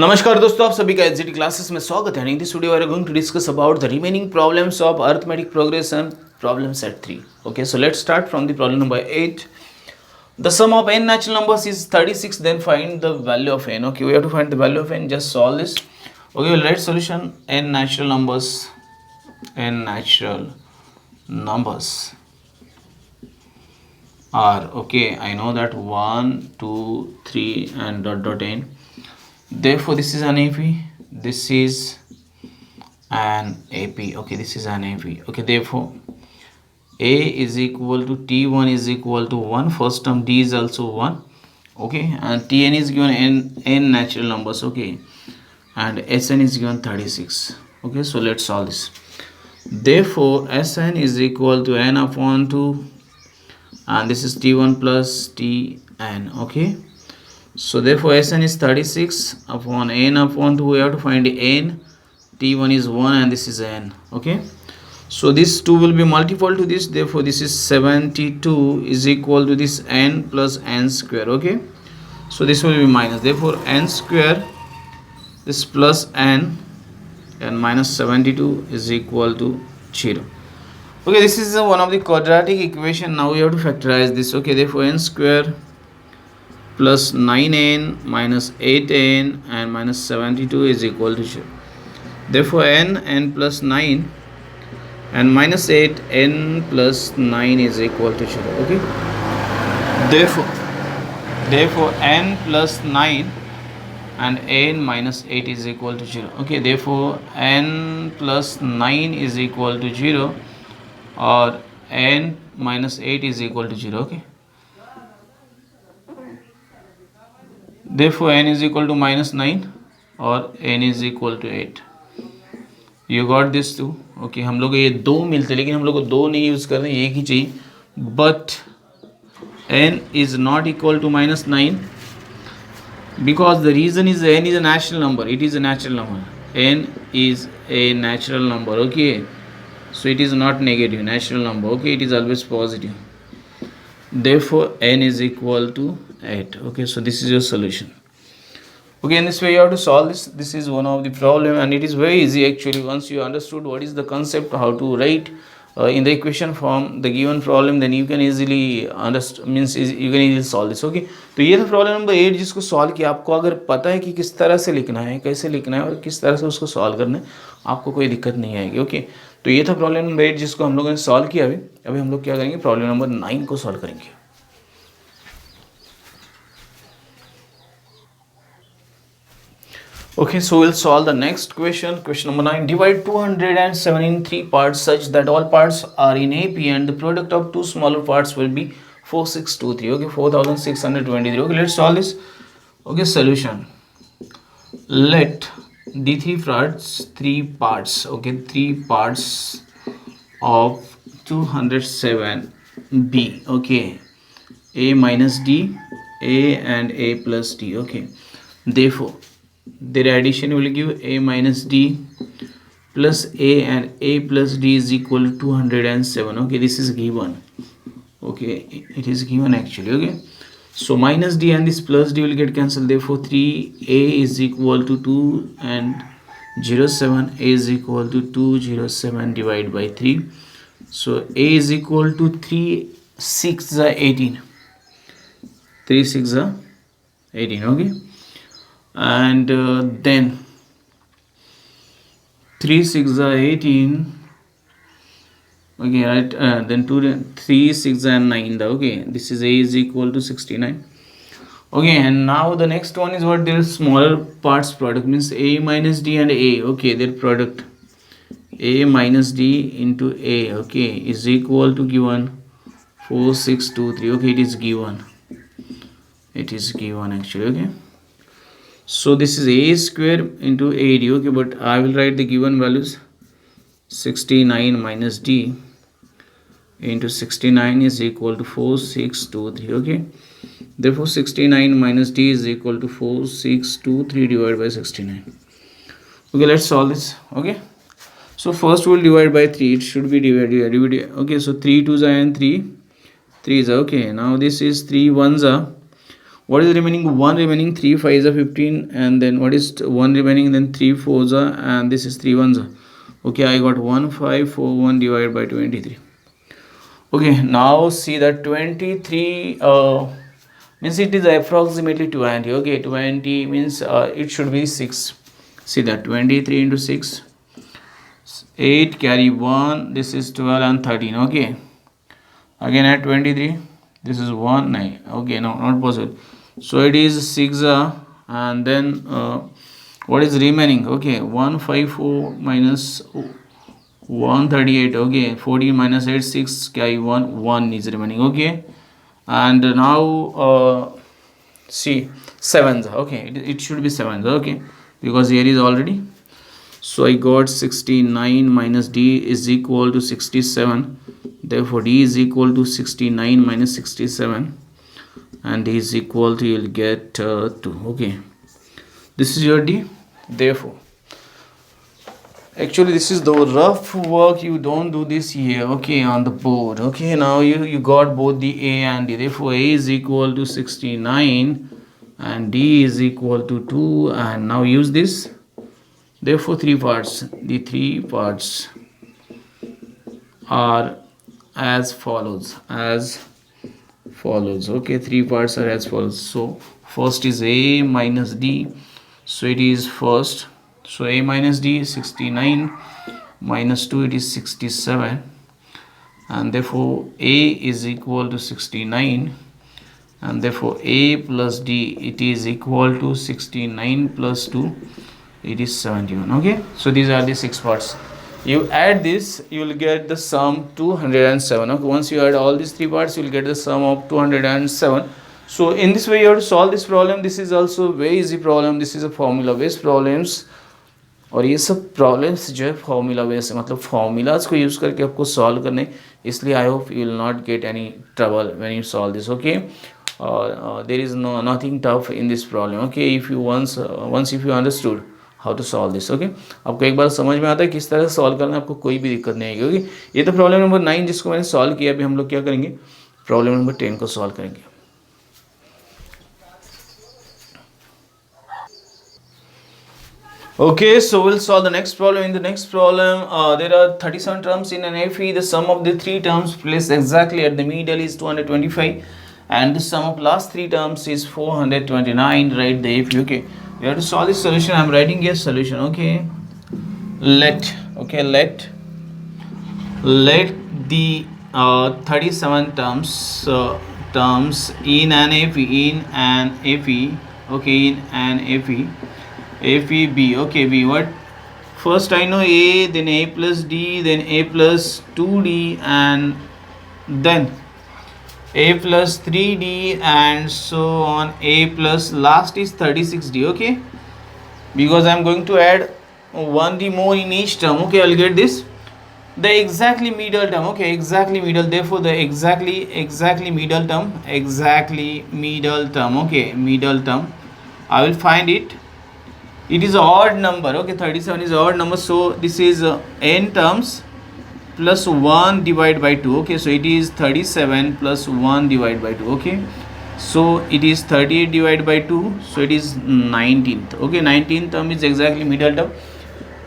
नमस्कार दोस्तों, आप सभी का एचजीटी क्लासेस में स्वागत है। In this video we are going to discuss about the remaining problems of arithmetic progression problem set 3. Okay, so let's start from the problem number 8. The sum of n natural numbers is 36, then find the value of n. Okay, we have to find the value of n. Just solve this. Okay, we'll write solution. n natural numbers are, okay, I know that 1 2 3 and dot dot n. Therefore this is an AP, this is an AP. Okay, this is an AP. Okay, therefore a is equal to t1 is equal to 1. First term d is also 1. Okay, and tn is given n natural numbers. Okay, and sn is given 36. Okay, so let's solve this. Therefore sn is equal to n upon 2, and this is t1 plus tn. Okay, so therefore sn is 36 upon n upon 2. We have to find n. t1 is 1 and this is n. Okay, so this 2 will be multiple to this. Therefore this is 72 is equal to this n plus n square. Okay, so this will be minus. Therefore n square, this plus n and minus 72 is equal to 0. Okay, this is one of the quadratic equation. Now we have to factorize this. Okay, therefore n square plus 9n minus 8n and minus 72 is equal to 0. Therefore n plus 9 and minus 8 n plus 9 is equal to 0. Okay, therefore n plus 9 and n minus 8 is equal to 0. Okay, therefore n plus 9 is equal to 0 or n minus 8 is equal to 0. Okay, therefore n is equal to minus 9 or n is equal to 8. You got this too. Okay, हम लोग ये दो मिलते, लेकिन हम लोग को दो नहीं यूज़ करना, एक ही चाहिए. But n is not equal to minus 9 because the reason is n is a natural number. It is a natural number. n is a natural number. Okay, so it is not negative, natural number. Okay, it is always positive. Therefore n is equal to 8. Okay, so this is your solution. Okay, in this way you have to solve this. This is one of the problem, and it is very easy actually. Once you understood what is the concept, how to write in the equation form the given problem, then you can easily understand, means you can easily solve this. Okay, तो ये था problem number 8 जिसको solve किया. आपको अगर पता है कि किस तरह से लिखना है, कैसे लिखना है और किस तरह से उसको सॉल्व करना है, आपको कोई दिक्कत नहीं आएगी. ओके, तो ये था प्रॉब्लम नंबर 8 जिसको हम लोगों ने सॉल्व किया. अभी हम लोग क्या करेंगे, प्रॉब्लम नंबर 9 को सॉल्व करेंगे. Okay, so we'll solve the next question. Question number 9. Divide 207 in 3 parts such that all parts are in AP and the product of two smaller parts will be 4623. Okay, 4623. Okay, let's solve this. Okay, solution. Let the three parts, okay, 3 parts of 207 be, okay, a minus d, a and a plus d. Okay, therefore their addition will give a minus d plus a and a plus d is equal to 207. Okay, this is given. Okay, it is given actually. Okay, so minus d and this plus d will get cancelled. Therefore 3a is equal to 2 and 07. A is equal to 207 divided by 3. So a is equal to 3 6 is 18. 3 6 is 18. Okay, and then 3 6 are 18. Okay, right, then 3 6 and 9. Okay, this is a is equal to 69. Okay, and now the next one is what their smaller parts product, means a minus d and a. Okay, their product a minus d into a, okay, is equal to given 4623. Okay, it is given actually. Okay, so this is a square into 80. Okay, but I will write the given values. 69 minus d into 69 is equal to 4623. Okay, therefore 69 minus d is equal to 4623 divided by 69. Okay, let's solve this. Okay, so first we'll divide by 3. It should be divided. Okay, so 3 2s are and 3 3s are. Okay, now this is 3 1s are. What is remaining? 1 remaining. 3 5s are 15, and then what is 1 remaining? Then 3 4s are, and this is 3 1s are. Okay, I got 1541 divided by 23. Okay, now see that 23 means it is approximately 20. Okay, 20 means it should be 6. See that 23 into 6, 8 carry 1, this is 12 and 13. Okay, again add 23, this is 1 9. Okay, no, not possible. So it is 6 and then what is remaining? Okay, 154 minus 138. Okay, 14 minus 8 6 carry 1 is remaining. Okay, and now see 7s. Okay, it should be 7s. Okay, because here is already. So I got 69 minus D is equal to 67. Therefore D is equal to 69 minus 67, and D is equal to, you'll get 2. Okay, this is your D. Therefore actually this is the rough work, you don't do this here. Okay, on the board. Okay, now you got both the A and D. Therefore A is equal to 69 and D is equal to 2, and now use this. Therefore 3 parts, the 3 parts are as follows. Okay, 3 parts are as follows. So first is A minus D, so it is first. So A minus D is 69 minus 2, it is 67, and therefore A is equal to 69, and therefore A plus D, it is equal to 69 plus 2, it is 71. Okay, so these are the 6 parts. You add this, you will get the sum 207. Okay, once you add all these 3 parts, you will get the sum of 207. So in this way you have to solve this problem. This is also very easy problem. This is a formula based problems, और ये सब problems जो है formula base है, मतलब formulas को use करके आपको सॉल्व करने. इसलिए I hope you will not get any trouble when you solve this. Okay, there is nothing tough in this problem. Okay, if you once if you understood how to solve this. Okay, आपको एक बार समझ में आता है किस तरह से solve करना है, आपको कोई भी दिक्कत नहीं आएगी. ओके, ये तो प्रॉब्लम नंबर 9 जिसको मैंने सॉल्व किया. अभी हम लोग क्या करेंगे, प्रॉब्लम नंबर 10 को सॉल्व करेंगे. Okay, so we'll solve the next problem. In the next problem, there are 37 terms in an FE. The sum of the 3 terms placed exactly at the middle is 225, and the sum of last 3 terms is 429. Write the FE. Okay, we have to solve this solution. I'm writing a solution. Okay, let the 37 terms in an FE. Okay, in an FE. FEB. Okay, B. What? First I know A, then A plus D, then A plus 2D, and then A plus 3D, and so on. A plus last is 36D. Okay, because I'm going to add 1D more in each term. Okay, I'll get this. The exactly middle term. Okay, exactly middle. Therefore the exactly middle term. Okay, middle term. I will find it. It is an odd number. Okay, 37 is an odd number, so this is n terms plus 1 divided by 2. Okay, so it is 37 plus 1 divided by 2. Okay, so it is 38 divided by 2, so it is 19th. Okay, 19th term is exactly middle term.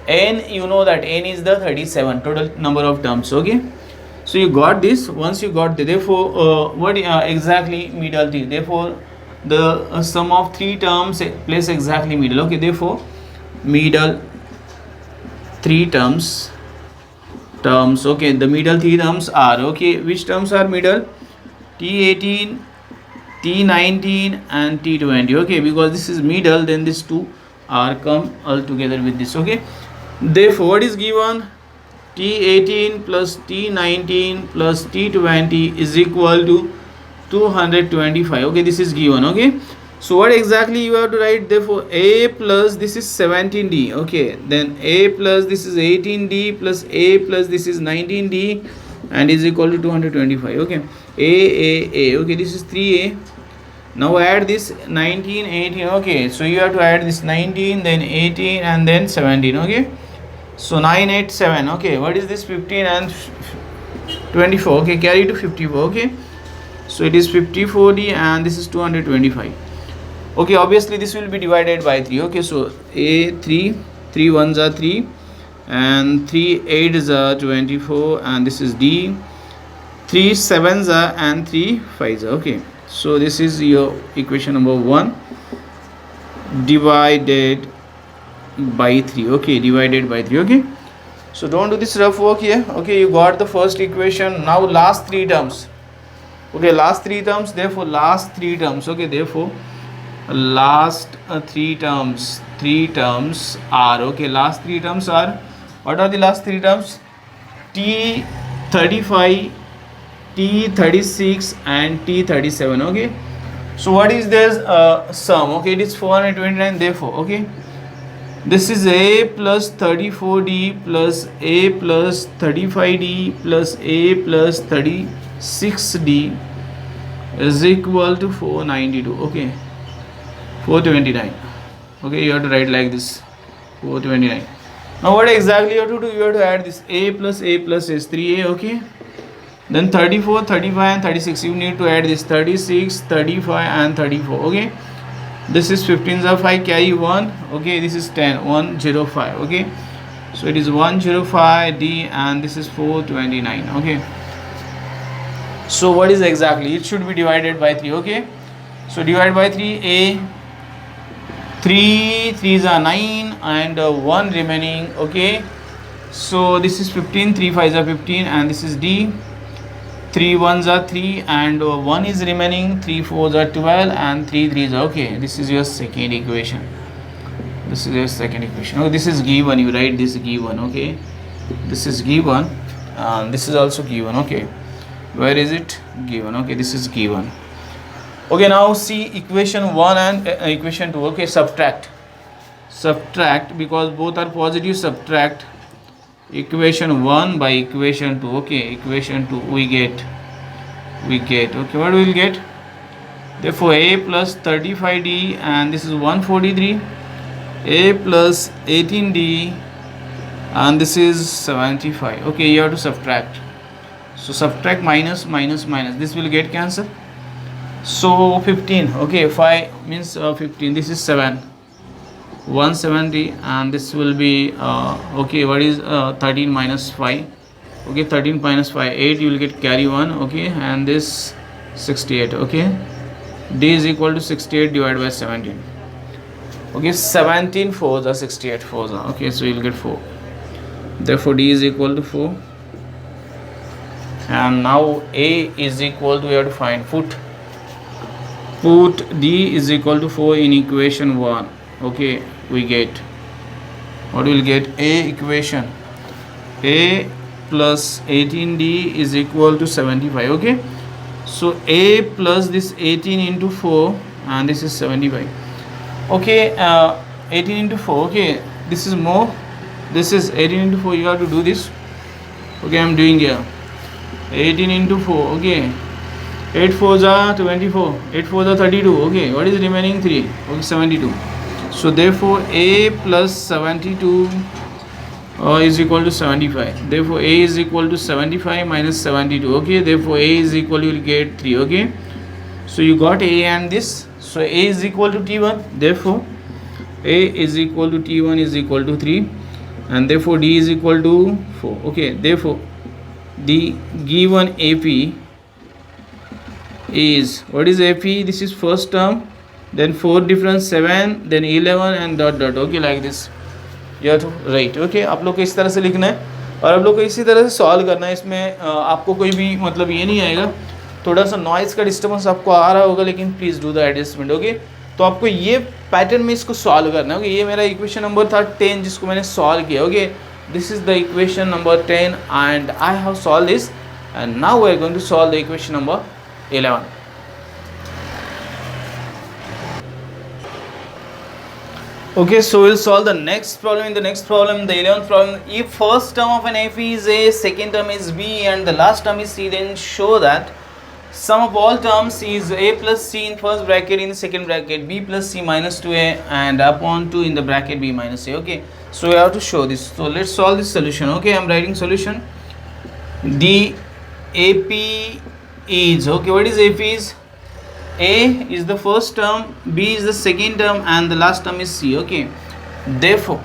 N, you know that n is the 37 total number of terms. Okay, so you got this. Once you got the, therefore what exactly middle thing, therefore the sum of 3 terms place exactly middle. Okay, therefore middle 3 terms. Okay, the middle 3 terms are, okay, which terms are middle? T18, T19 and T20. Okay, because this is middle, then these 2 are come all together with this. Okay, therefore what is given? T18 plus T19 plus T20 is equal to 225. Okay, this is given. Okay, so what exactly you have to write? Therefore A plus this is 17D. Okay, then A plus this is 18D plus A plus this is 19D, and is equal to 225. Okay, A. Okay, this is 3A. Now add this 19 18. Okay, so you have to add this 19, then 18, and then 17. Okay, so 9 8 7. Okay, what is this? 15 and 24. Okay, carry to 54. Okay, so it is 54D, and this is 225. Okay, obviously this will be divided by 3. Okay, so a 3, 3 ones are 3, and 3 8s are 24, and this is D, 3 sevens are, and 3 5s are. Okay, so this is your equation number 1 divided by 3. Okay, divided by 3. Okay, so don't do this rough work here. Okay, you got the first equation. Now last 3 terms. Okay, last 3 terms, therefore last 3 terms. Okay, therefore last 3 terms are, okay, last 3 terms are, what are the last 3 terms? T35, T36 and T37. Okay, so what is this sum? Okay, it is 429. Therefore, okay, this is a plus 34D plus a plus 35D plus a plus 36D is equal to 492. Okay, 429. Okay, you have to write like this, 429. Now what exactly you have to do? You have to add this a plus is 3a. Okay, then 34, 35 and 36, you need to add this 36, 35 and 34. Okay, this is 15s are 5, carry 1. Okay, this is 10, 105. Okay, so it is 105D and this is 429. Okay, so what is exactly? It should be divided by 3. Okay, so divide by 3, a 3 3s are 9 and 1 remaining. Okay, so this is 15, 3 5s are 15, and this is D, 3 1s are 3 and 1 is remaining, 3 4s are 12 and 3 3s are. Okay, this is your second equation. This is your second equation. Okay, this is given, you write this given. Okay, this is given, and this is also given. Okay, where is it? Given. Okay, this is given. Okay, now see equation 1 and equation 2. Okay, subtract, because both are positive. Subtract equation 1 by equation 2. Okay, equation 2 we get, okay, what we will get? Therefore a plus 35D and this is 143, a plus 18D and this is 75. Okay, you have to subtract. So subtract minus, this will get cancelled. So 15. Okay, 5 means 15. This is 7, 170, and this will be okay, what is 13 minus 5? Okay, 13 minus 5, 8, you will get carry 1. Okay, and this 68. Okay, D is equal to 68 divided by 17. Okay, 17 4s are 68 4s are. Okay, so you will get 4. Therefore D is equal to 4. And now A is equal to, we have to find, put D is equal to 4 in equation 1. Okay, we get, what will get? A equation, A plus 18D is equal to 75. Okay, so A plus this 18 into 4 and this is 75. Okay, 18 into 4. Okay, this is more, this is 18 into 4. You have to do this. Okay, I am doing here 18 into 4. Okay, 8 4s are 24, 8 4s are 32. Okay, what is remaining? 3. Okay, 72. So therefore A plus 72 is equal to 75. Therefore A is equal to 75 minus 72. Okay, therefore A is equal to, you will get 3. Okay, so you got A and this. So A is equal to T1. Therefore A is equal to T1 is equal to 3, and therefore D is equal to 4. Okay, therefore the given AP is, what is AP? This is first term, then 4 difference 7, then 11 and dot dot. Okay, like this you have to write. Okay, आप लोग को इस तरह से लिखना है और आप लोग को इसी तरह से सॉल्व करना है. इसमें आपको कोई भी मतलब ये नहीं आएगा. थोड़ा सा नॉइज़ का डिस्टर्बेंस आपको आ रहा होगा, लेकिन please do the adjustment. Okay, तो आपको ये पैटर्न में इसको सॉल्व करना है. ओके, ये मेरा इक्वेशन नंबर था 10 जिसको मैंने सॉल्व किया. Okay, this is the equation number 10 and I have solve this, and now we are going to solve the equation number 11. Okay, so we'll solve the next problem. In the next problem, the 11th problem, if first term of an AP is A, second term is B and the last term is C, then show that sum of all terms is A plus C in first bracket, in the second bracket B plus C minus 2A and upon 2 in the bracket B minus A. Okay, so we have to show this. So let's solve this solution. Okay, I'm writing solution. The AP is, okay, what is AP is? A is the first term, B is the second term, and the last term is C. Okay, therefore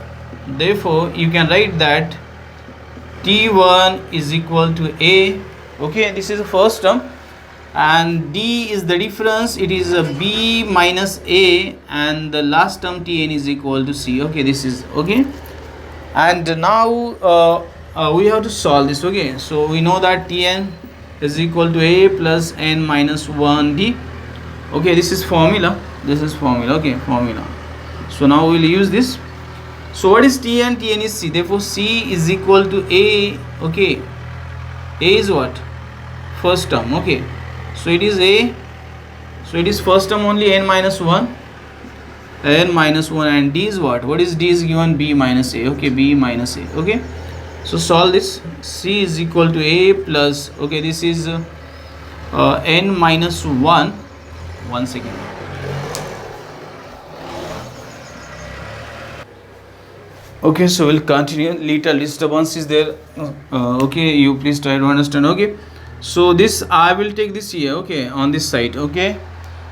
you can write that T1 is equal to A. Okay, this is the first term, and D is the difference, it is a B minus A, and the last term Tn is equal to C. Okay, this is okay. And now we have to solve this. Okay, so we know that Tn is equal to A plus n minus 1 D. Okay, this is formula, okay, formula. So now we'll use this. So what is Tn? Tn is C, therefore C is equal to A. Okay, A is what? First term. Okay, so it is A, so it is first term only, n minus 1, and D is what is D is given? B minus A. Okay, B minus A. Okay, so solve this. C is equal to A plus, okay, this is n minus 1. 1 second. Okay, so we'll continue. Little disturbance is there. Okay, you please try to understand. Okay, so this I will take this here. Okay, on this side. Okay,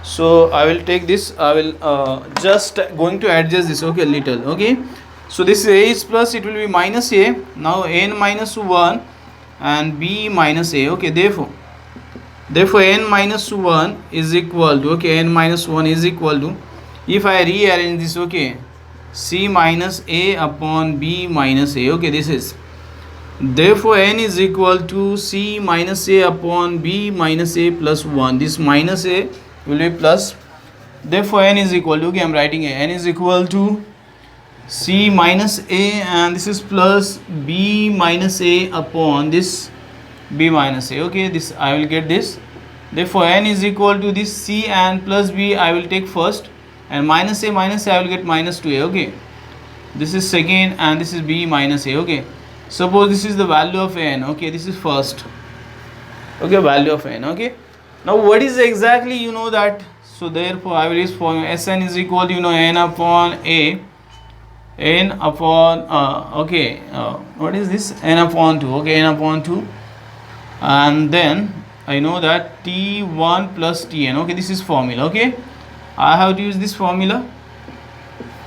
so I will take this, I will just going to adjust this. Okay, little. Okay, so this A is plus, it will be minus A. Now n minus 1 and B minus A. Okay, therefore n minus 1 is equal to, okay, n minus 1 is equal to, if I rearrange this, okay, C minus A upon B minus A. Okay, this is, therefore n is equal to C minus A upon B minus A plus 1. This minus A will be plus, therefore n is equal to, okay, I am writing n is equal to C minus A, and this is plus B minus A upon this B minus A. Okay, this I will get this, therefore n is equal to this C and plus B I will take first, and minus A I will get minus 2A. Okay, this is second, and this is B minus A. Okay, suppose this is the value of n. Okay, this is first. Okay, value of n. Okay, now what is exactly, you know that, so therefore I will use formula Sn is equal to, you know, n upon A, n upon okay, what is this, n upon 2. Okay, n upon 2, and then I know that T1 plus Tn. Okay, this is formula. Okay, I have to use this formula.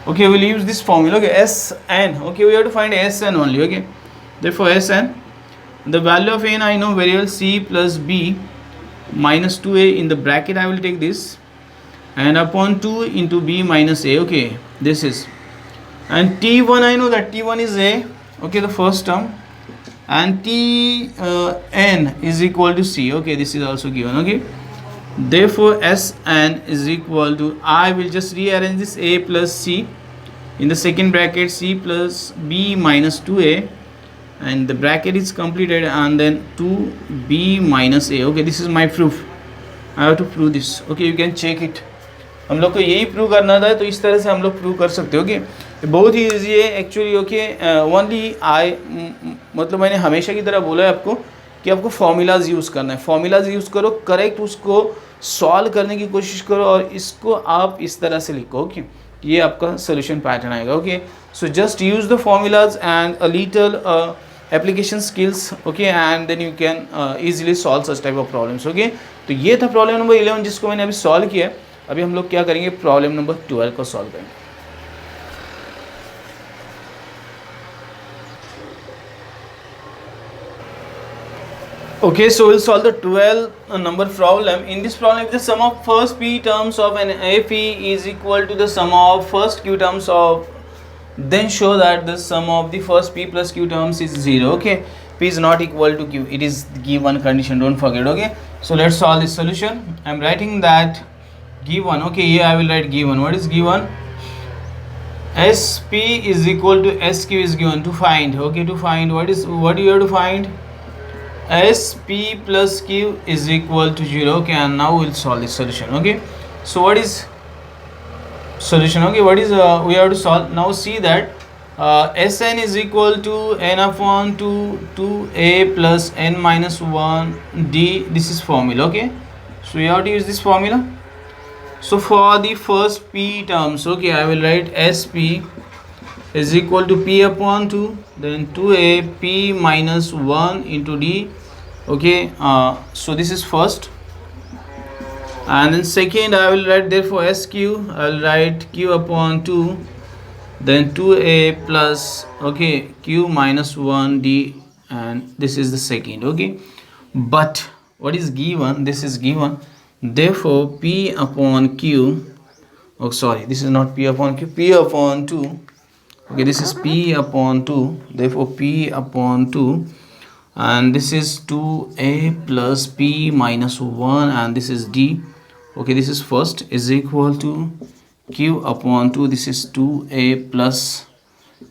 Okay, we'll use this formula. Okay, Sn. Okay, we have to find Sn only. Okay, therefore Sn, the value of n I know very well, C plus B minus 2A, in the bracket I will take this, and upon 2 into B minus A. Okay, this is, and T1 I know that T1 is A. Okay, the first term, and Tn is equal to C. Okay, this is also given. Okay, therefore Sn is equal to, I will just rearrange this A plus C, in the second bracket C plus B minus 2A, and the bracket is completed, and then 2B minus A. Okay, this is my proof. I have to prove this. Okay, you can check it. हम लोग को यही prove करना था, तो इस तरह से हम लोग प्रूव कर सकते हो. ओके, बहुत ही ईजी है एक्चुअली. ओके, ओनली मतलब मैंने हमेशा की तरह बोला है आपको कि आपको फॉर्मूलाज यूज़ करना है. फॉर्मूलाज यूज़ करो, करेक्ट उसको सॉल्व करने की कोशिश करो, और इसको आप इस तरह से लिखो. ओके, ये आपका सोल्यूशन पैटर्न आएगा. Okay, so just use the formulas and a little application skills. Okay, and then you can easily solve such type of problems. Okay, तो ये था प्रॉब्लम नंबर 11 जिसको मैंने अभी सॉल्व किया. अभी हम लोग क्या करेंगे, प्रॉब्लम नंबर 12 को सॉल्व करेंगे. Okay, so we'll solve the 12 number problem. In this problem, if the sum of first p terms of an AP is equal to the sum of first q terms of, then show that the sum of the first p plus q terms is 0. Okay, p is not equal to q. It is given condition, don't forget. Okay, so let's solve this solution. I'm writing that given. Okay, here I will write given. What is given? SP is equal to SQ is given. To find, okay, to find what do you have to find? SP plus Q is equal to 0. Okay, and now we'll solve this solution. Okay, so what is solution? Okay, what is we have to solve now. See that Sn is equal to n upon 2a plus n minus 1 d. This is formula. Okay, so you have to use this formula. So for the first p terms, okay, I will write SP is equal to p upon 2, then 2a p minus 1 into d. Okay, so this is first, And then second I will write, therefore SQ, I will write Q upon 2, then 2a plus, okay, Q minus 1d, and this is the second. Okay, but what is given, this is given, therefore P upon Q, oh sorry, this is not P upon Q, P upon 2, okay, this is P upon 2, therefore P upon 2, and this is 2a plus P minus 1, and this is d, okay, this is first, is equal to Q upon 2, this is 2a plus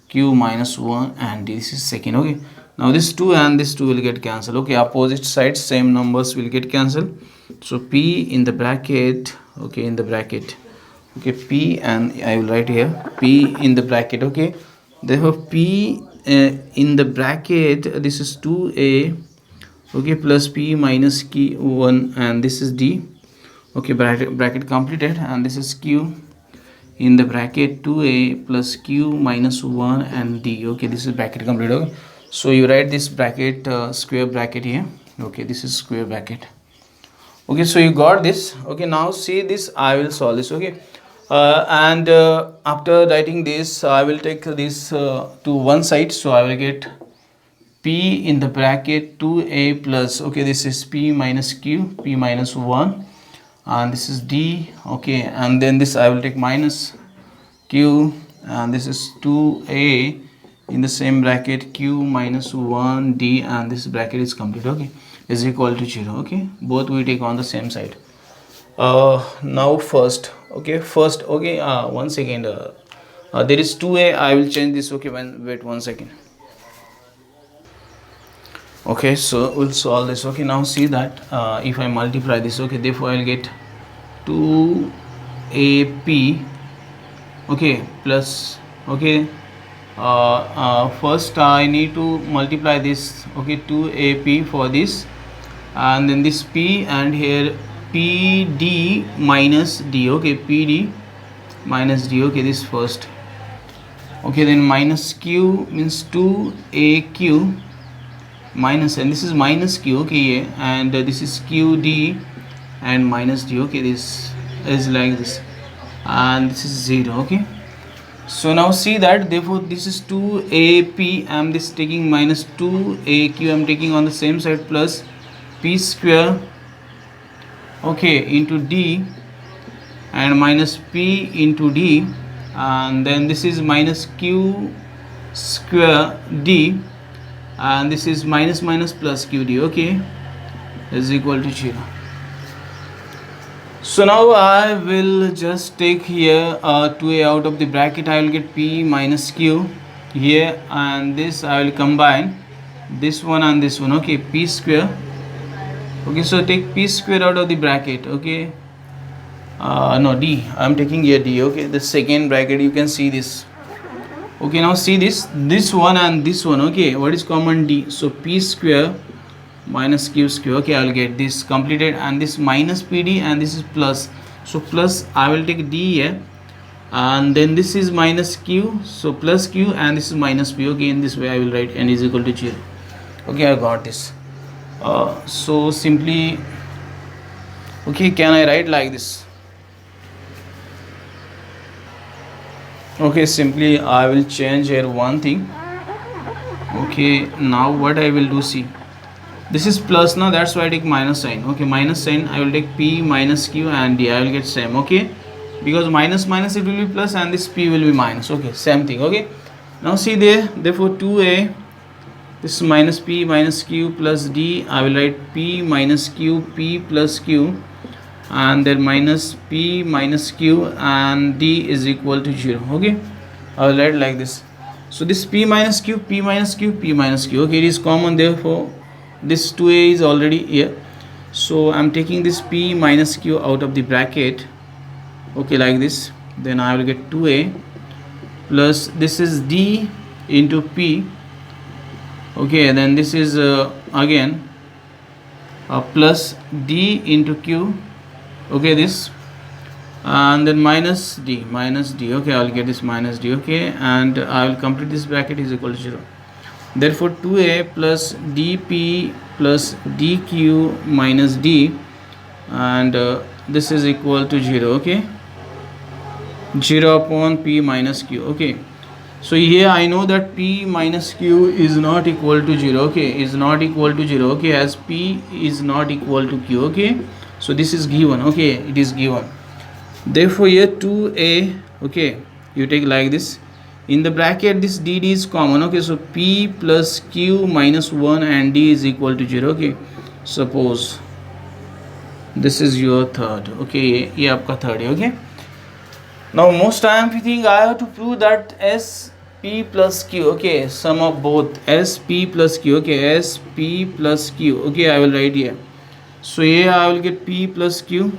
Q minus 1, and this is second. Okay, now this 2 and this 2 will get cancelled. Okay, opposite sides same numbers will get cancelled, so P in the bracket, okay, in the bracket, okay, P, and I will write here P in the bracket. Okay, therefore P in the bracket, this is 2a, okay, plus P minus Q1, and this is d. Okay, bracket completed, and this is Q in the bracket 2a plus Q minus 1 and d. Okay, this is bracket complete. Okay, so you write this bracket, square bracket here. Okay, this is square bracket. Okay, so you got this. Okay, now see this, I will solve this. Okay, and after writing this, I will take this to one side, so I will get P in the bracket 2a plus, okay, this is P minus Q, P minus 1, and this is d. Okay, and then this I will take minus Q, and this is 2a in the same bracket Q minus 1 d, and this bracket is complete. Okay, is equal to 0. Okay, both we take on the same side. Now first, okay, one second, there is 2a, I will change this. Okay, wait 1 second. Okay, so we'll solve this. Okay, now see that if I multiply this, okay, therefore I'll get 2ap, okay, plus, okay, first I need to multiply this, okay, 2ap for this, and then this p, and here pd minus d. Okay, pd minus d. Okay, this first. Okay, then minus q means 2aq minus, and this is minus q. Okay, and this is qd and minus d. Okay, this is like this, and this is 0. Okay, so now see that, therefore this is 2ap, I am this taking minus 2aq, I am taking on the same side, plus p square, okay, into d, and minus p into d, and then this is minus q square d, and this is minus minus plus qd. Okay, is equal to 0. So now I will just take here 2a out of the bracket, I will get p minus q here, and this I will combine this one and this one. Okay, p square. Okay, so take p square out of the bracket. Okay, no, d, I am taking here d. Okay, the second bracket, you can see this. Okay, now see this one and this one. Okay, what is common? D. So p square minus q square. Okay, I will get this completed, and this minus pd, and this is plus, so plus I will take d here, and then this is minus q, so plus q, and this is minus p. Okay, in this way I will write n is equal to 0. Okay, I got this. So simply, okay, can I write like this? Okay, simply I will change here one thing. Okay, now what I will do, see, this is plus now, that's why I take minus sign. Okay, minus sign, I will take p minus q and d, I will get same. Okay, because minus minus it will be plus, and this p will be minus. Okay, same thing. Okay, now see there, therefore 2a, this is minus p minus q plus d, I will write p minus q, p plus q, and then minus p minus q, and d is equal to 0. Okay, I will write like this. So this p minus q, p minus q, p minus q, okay, it is common, therefore this 2a is already here, so I'm taking this p minus q out of the bracket. Okay, like this, then I will get 2a plus, this is d into p. Okay, then this is again plus d into q. Okay, this, and then minus d. Okay, I will get this minus d. Okay, and I will complete this bracket is equal to 0. Therefore 2a plus dp plus dq minus d, and this is equal to 0. Okay, 0 upon p minus q. Okay, so here I know that p minus q is not equal to 0. Okay, is not equal to 0. Okay, as p is not equal to q. Okay, so this is given. Okay, it is given. Therefore here 2a, okay, you take like this, in the bracket this dd is common. Okay, so p plus q minus 1 and d is equal to 0. Okay, suppose this is your third. Okay, ये आपका third है. Okay, now most time we think I have to prove that s p plus q. Okay, sum of both s p plus q. Okay, s p plus q. Okay, I will write here. So here I will get p plus q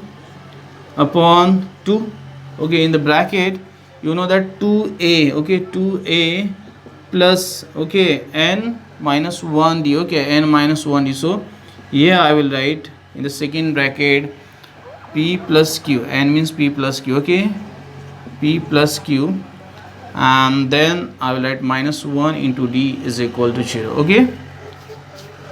upon 2. Okay, in the bracket you know that 2a. Okay, 2a plus, okay, n minus 1 d. Okay, n minus 1 d. So here I will write in the second bracket p plus q. N means p plus q. Okay, p plus q, and then I will write minus 1 into d is equal to 0. Okay,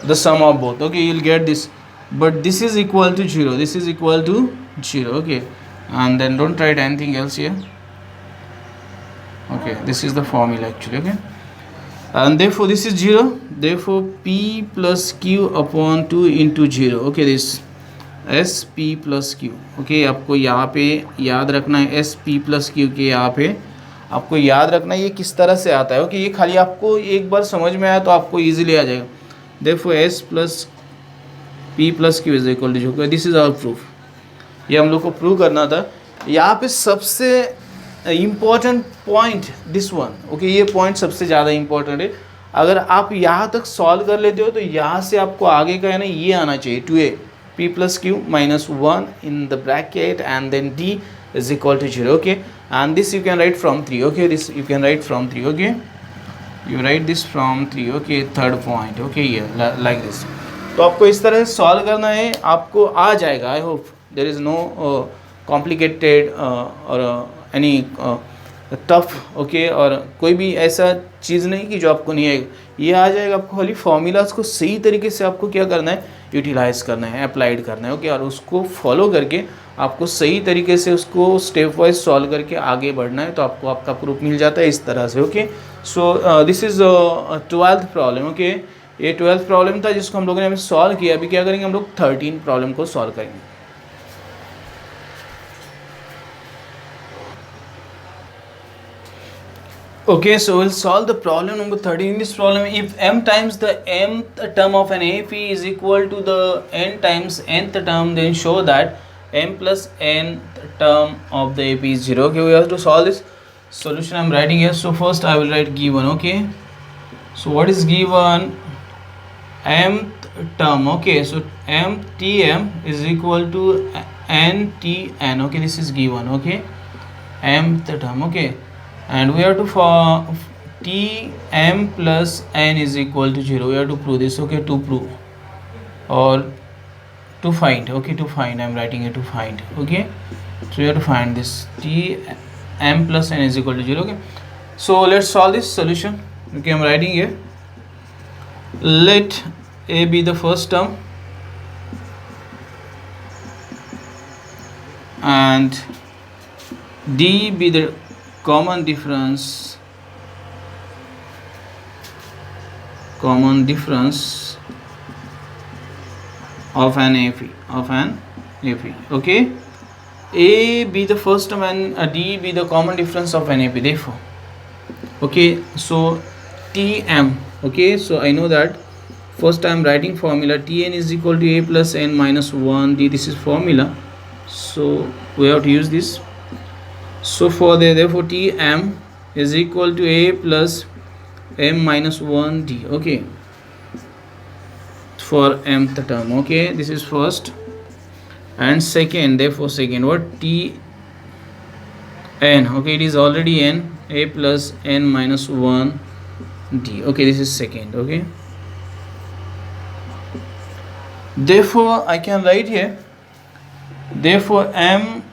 the sum of both. Okay, you'll get this, but this is equal to 0, this is equal to 0. Okay, and then don't write anything else here. Okay, this is the formula actually. Okay, and therefore this is 0. Therefore p plus q upon 2 into 0. Okay, this S P plus Q. Okay, आपको यहाँ पे याद रखना है S P plus Q के यहाँ पे आपको याद रखना है ये किस तरह से आता है. ओके, ये खाली आपको एक बार समझ में आया तो आपको इजीली आ जाएगा. देखो S plus P plus Q is equal to 0. This is our proof. ये हम लोग को प्रूव करना था. यहाँ पे सबसे important point this one. Okay, ये पॉइंट सबसे ज़्यादा इम्पॉर्टेंट है. अगर आप यहाँ तक सॉल्व कर लेते हो तो यहाँ से आपको आगे का है ना ये आना चाहिए 2a p plus q minus 1 in the bracket and then d is equal to 0. Okay, and this you can write from 3. Okay, this you can write from 3. Okay, you write this from 3. Okay, third point. Okay, yeah, like this. तो आपको इस तरह से solve करना है, आपको आ जाएगा. I hope there is no complicated और एनी टफ. ओके, और कोई भी ऐसा चीज़ नहीं कि जो आपको नहीं आएगा, ये आ जाएगा. आपको खाली फॉर्मूलाज को सही तरीके से आपको क्या करना है, यूटिलाइज करना है, अप्लाइड करना है. ओके, और उसको फॉलो करके आपको सही तरीके से उसको स्टेप वाइज सॉल्व करके आगे बढ़ना है, तो आपको आपका प्रूफ मिल जाता है इस तरह से. Okay, so this is 12th problem. Okay, ये 12th प्रॉब्लम था जिसको हम लोगों ने अभी सॉल्व किया. अभी क्या करेंगे हम लोग 13 प्रॉब्लम को सॉल्व करेंगे. Okay, so we'll solve the problem number 13. In this problem, if m times the mth term of an AP is equal to the n times nth term, then show that m plus nth term of the AP is 0. Okay, we have to solve this. Solution I'm writing here. So first I will write given. Okay, so what is given? Mth term. Okay, so mtm is equal to ntn. Okay, this is given. Okay, mth term. Okay, and we have to for t m plus n is equal to 0. We have to prove this. Okay, to prove or to find. Okay, to find, I'm writing it to find. Okay, so we have to find this t m plus n is equal to 0. Okay, so let's solve this solution. Okay, I'm writing here. Let a be the first term and d be the common difference of an AP. Okay, a be the first term and d be the common difference of an AP. Therefore, okay, so tm. Okay, so I know that first I am writing formula tn is equal to a plus n minus 1 d. This is formula, so we have to use this. So for therefore tm is equal to a plus m minus 1 d. Okay, for mth term. Okay, this is first, and second, therefore second, what t n. Okay, it is already n, a plus n minus 1 d. Okay, this is second. Okay, therefore I can write here, therefore m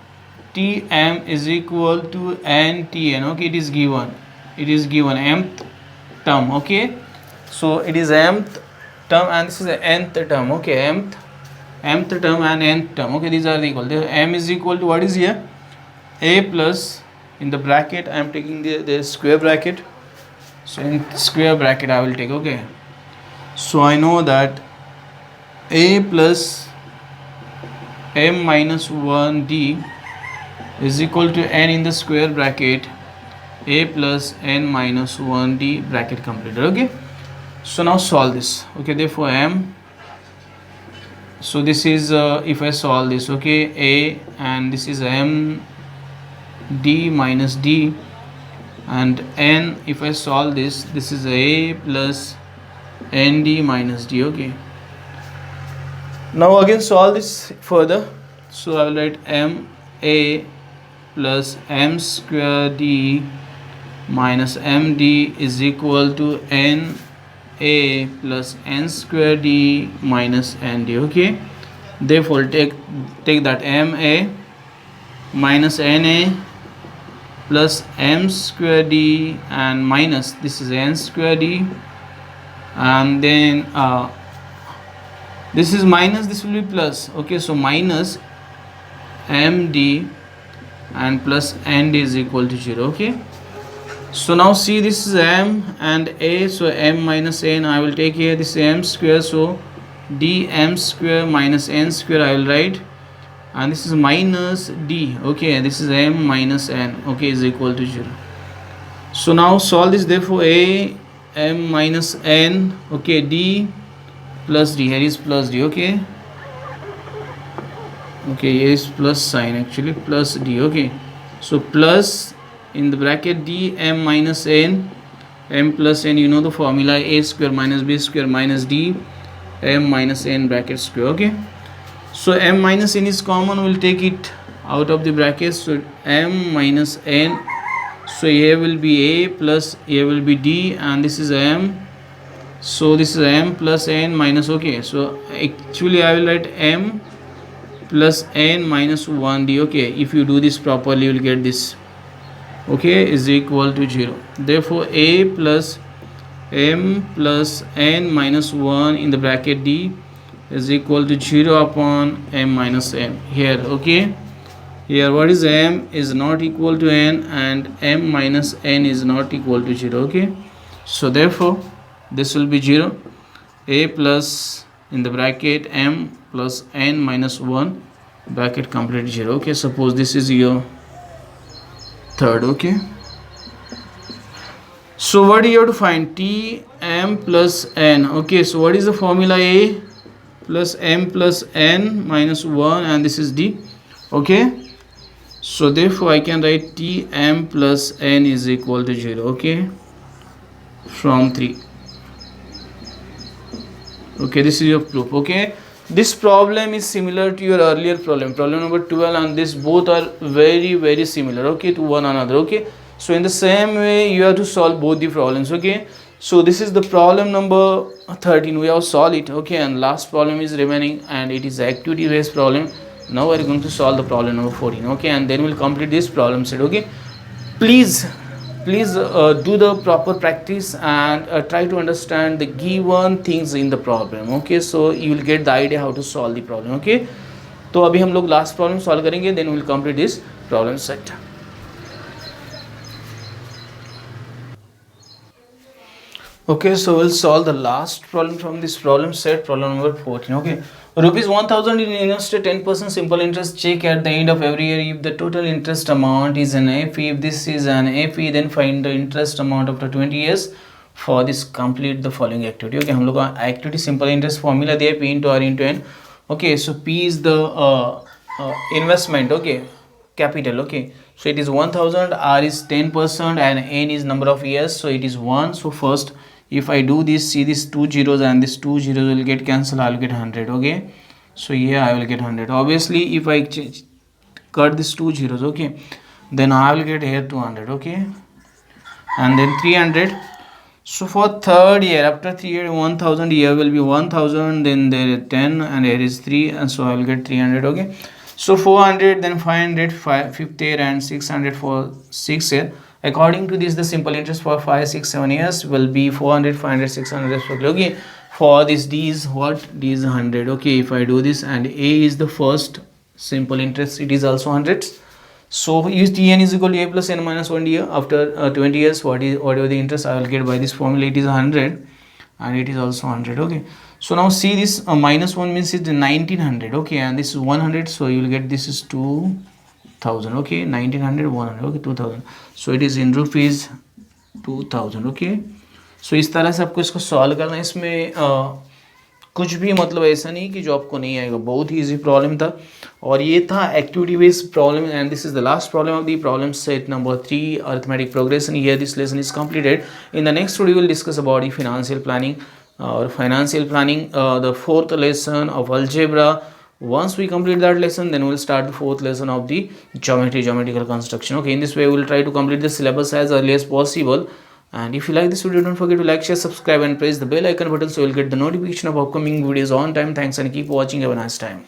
tm is equal to ntn. Okay, it is given mth term. Okay, so it is mth term and this is the nth term. Okay, mth mth term and nth term. Okay, these are the equal. The m is equal to what is here? A plus, in the bracket I am taking the square bracket. So in square bracket I will take. Okay, so I know that a plus m minus 1d is equal to n in the square bracket a plus n minus 1d bracket completed. Okay, so now solve this. Okay, therefore m, so this is if I solve this, okay, a, and this is m d minus d, and n, if I solve this, this is a plus nd minus d. Okay, now again solve this further. So I will write m a plus m square d minus md is equal to n a plus n square d minus nd. Okay, therefore take that m a minus n a plus m square d and minus this is n square d, and then this is minus, this will be plus. Okay, so minus md and plus nd is equal to 0. Okay, so now see, this is m and a, so m minus n I will take here, this is m square, so dm square minus n square I will write, and this is minus d. Okay, this is m minus n, okay, is equal to 0. So now solve this, therefore a m minus n, okay, d plus d, here is plus d. Okay, here is plus sign, actually plus d. Okay, so plus in the bracket d m minus n, m plus n, you know the formula, a square minus b square minus d m minus n bracket square. Okay, so m minus n is common, we'll take it out of the bracket, so m minus n, so here will be a plus here will be d, and this is m, so this is m plus n minus. Okay, so actually I will write m plus n minus 1d. Okay, if you do this properly you will get this. Okay, is equal to 0. Therefore a plus m plus n minus 1 in the bracket d is equal to 0 upon m minus n here. Okay, here what is m is not equal to n, and m minus n is not equal to 0. Okay, so therefore this will be 0. A plus in the bracket m plus n minus 1 bracket complete 0. Okay, suppose this is your third. Okay, so what do you have to find? T m plus n. Okay, so what is the formula? A plus m plus n minus 1, and this is d. Okay, so therefore I can write T m plus n is equal to 0. Okay, from 3. Okay, this is your proof. Okay, this problem is similar to your earlier problem number 12, and this both are very similar, okay, to one another. Okay, so in the same way you have to solve both the problems. Okay, so this is the problem number 13, we have solved it. Okay, and last problem is remaining, and it is activity based problem. Now we are going to solve the problem number 14. Okay, and then we'll complete this problem set. Okay, please do the proper practice and try to understand the given things in the problem. Okay, so you will get the idea how to solve the problem. Okay, तो अभी हम लोग last problem solve करेंगे, then we will complete this problem set. Okay, so we'll solve the last problem from this problem set, problem number 14. Okay, rupees 1000 in invested 10% simple interest check at the end of every year. If the total interest amount is an FE, if this is an FE, then find the interest amount after 20 years. For this, complete the following activity. Okay, हम लोग का activity simple interest formula दिया, P into R into N. Okay, so P is the investment. Okay, capital. Okay, so it is 1000, R is 10%, and N is number of years, so it is 1. So first, if I do this, see these two zeros and this two zeros will get cancelled, I will get 100. Okay, so here I will get 100. Obviously if I cut these two zeros, okay, then I will get here 200. Okay, and then 300. So for third year, after 3 years, 1000, here will be 1000, then there is 10, and here is 3, and so I will get 300. Okay, so 400, then 500, 5th year, and 600 for 6th year. According to this, the simple interest for 5, 6, 7 years will be 400, 500, 600 respectively. Okay, For this d is what, d is 100. Okay, if I do this and a is the first simple interest, it is also 100. So use tn is equal to a plus n minus 1 year. After 20 years, whatever the interest I will get by this formula, it is 100 and it is also 100. Okay, so now see this minus 1 means it's 1900. Okay, and this is 100, so you will get this is 2000. Okay, 1900 100. Okay, 2000, so it is in rupees 2000. Okay, सो इस तरह से आपको इसको solve करना है. इसमें कुछ भी मतलब ऐसा नहीं कि जो आपको नहीं आएगा, बहुत ही ईजी प्रॉब्लम था. और ये था activity based problem and this is the last problem of the problem set number 3 arithmetic progression. Here this lesson is completed. In the next video will discuss about the financial planning or financial planning, the fourth lesson of algebra. Once we complete that lesson, then we'll start the fourth lesson of the geometrical construction. Okay, in this way we'll try to complete the syllabus as early as possible. And if you like this video, don't forget to like, share, subscribe and press the bell icon button so you'll get the notification of upcoming videos on time. Thanks and keep watching. Have a nice time.